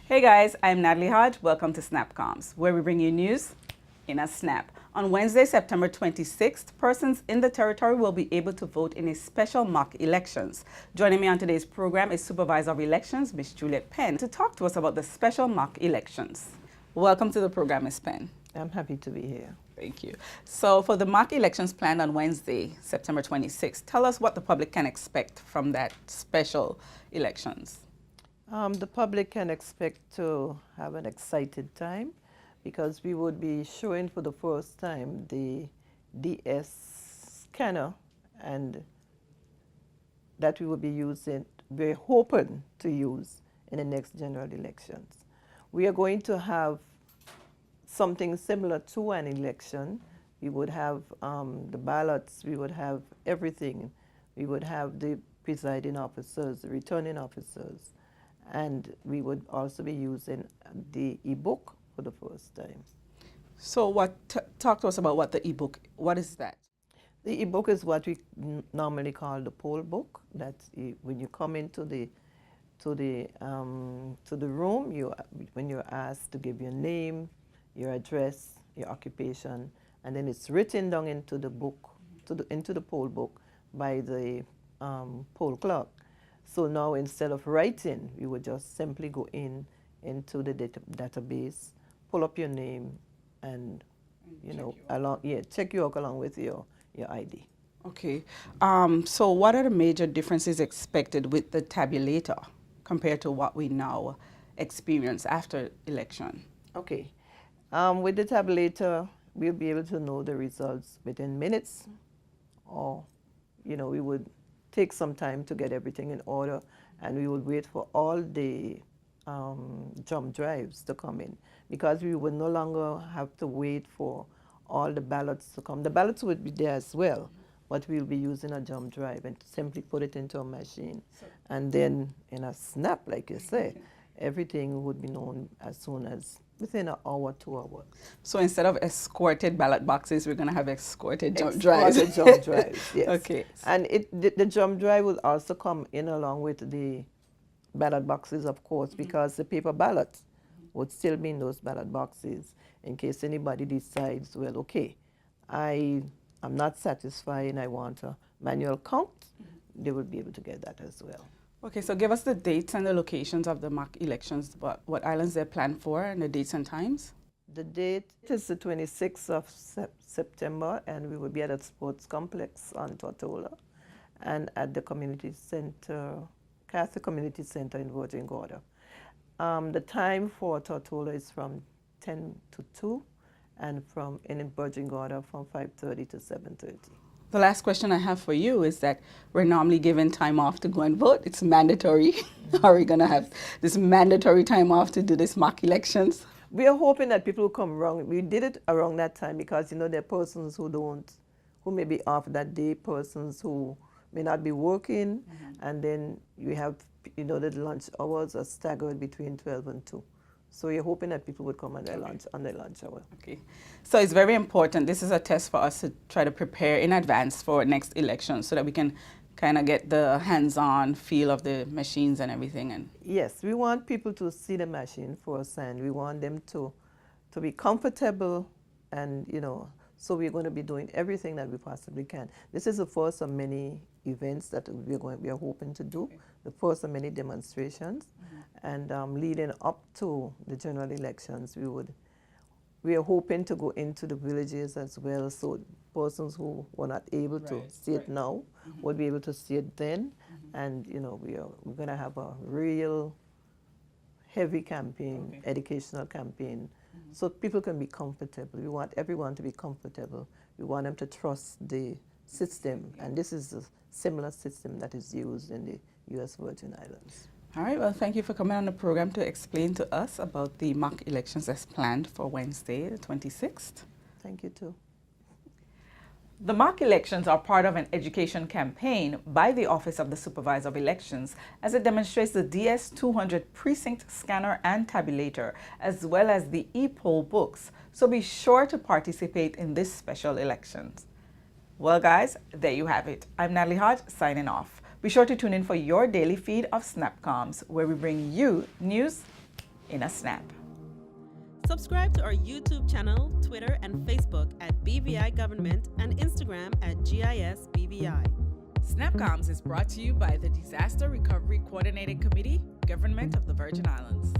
Hey guys, I'm Natalie Hodge. Welcome to SnapComms, where we bring you news in a snap. On Wednesday, September 26th, persons in the territory will be able to vote in a special mock elections. Joining me on today's program is Supervisor of Elections, Ms. Juliet Penn, to talk to us about the special mock elections. Welcome to the program, Ms. Penn. I'm happy to be here. Thank you. So for the mock elections planned on Wednesday, September 26th, tell us what the public can expect from that special elections. The public can expect to have an excited time because we would be showing for the first time the DS scanner, and that we will be using, we're hoping to use in the next general elections. We are going to have something similar to an election. We would have the ballots, we would have everything. We would have the presiding officers, the returning officers, and we would also be using the e-book for the first time. So talk to us about what the e-book, what is that? The e-book is what we normally call the poll book. That's when you come into the room, when you're asked to give your name, your address, your occupation, and then it's written down into the book, into the poll book by the poll clerk. So now instead of writing, we would just simply go into the database, pull up your name, and check you out along with your ID. Okay. So what are the major differences expected with the tabulator compared to what we now experience after election? Okay. With the tabulator, we'll be able to know the results within minutes, or, we would take some time to get everything in order, and we would wait for all the jump drives to come in, because we would no longer have to wait for all the ballots to come. The ballots would be there as well, but we'll be using a jump drive and simply put it into a machine. And then in a snap, like you say, everything would be known as soon as within an hour, 2 hours. So instead of escorted ballot boxes, we're going to have escorted jump drives. Jump drives, yes. Okay. And the jump drive will also come in along with the ballot boxes, of course, because the paper ballot would still be in those ballot boxes in case anybody decides, well, okay, I'm not satisfied and I want a manual count. They would be able to get that as well. Okay, so give us the dates and the locations of the mock elections, what islands they're planned for, and the dates and times. The date is the 26th of September, and we will be at a sports complex on Tortola and at the community center, Catholic Community Center in Virgin Gorda. The time for Tortola is from 10 to 2, and in Virgin Gorda from 5:30 to 7:30. The last question I have for you is that we're normally given time off to go and vote. It's mandatory. Are we going to have this mandatory time off to do this mock elections? We are hoping that people will come around. We did it around that time because, there are persons who may be off that day, persons who may not be working, and then you have, the lunch hours are staggered between 12 and 2. So you're hoping that people would come on their lunch hour. Okay. So it's very important. This is a test for us to try to prepare in advance for next election so that we can kind of get the hands-on feel of the machines and everything. And yes, we want people to see the machine first, and we want them to be comfortable, and so we're going to be doing everything that we possibly can. This is the first of many events that we are hoping to do, the first of many demonstrations, and leading up to the general elections, we are hoping to go into the villages as well, so persons who were not able to see it now would be able to see it then, and we're going to have a real heavy campaign, educational campaign, so people can be comfortable. We want everyone to be comfortable. We want them to trust the system, and this is a similar system that is used in the U.S. Virgin Islands. All right, well, thank you for coming on the program to explain to us about the mock elections as planned for Wednesday, the 26th. Thank you, too. The mock elections are part of an education campaign by the Office of the Supervisor of Elections as it demonstrates the DS200 precinct scanner and tabulator, as well as the e-poll books. So be sure to participate in this special elections. Well, guys, there you have it. I'm Natalie Hodge, signing off. Be sure to tune in for your daily feed of SnapComms, where we bring you news in a snap. Subscribe to our YouTube channel, Twitter, and Facebook at BVI Government and Instagram at GIS-BVI. SnapComms is brought to you by the Disaster Recovery Coordinating Committee, Government of the Virgin Islands.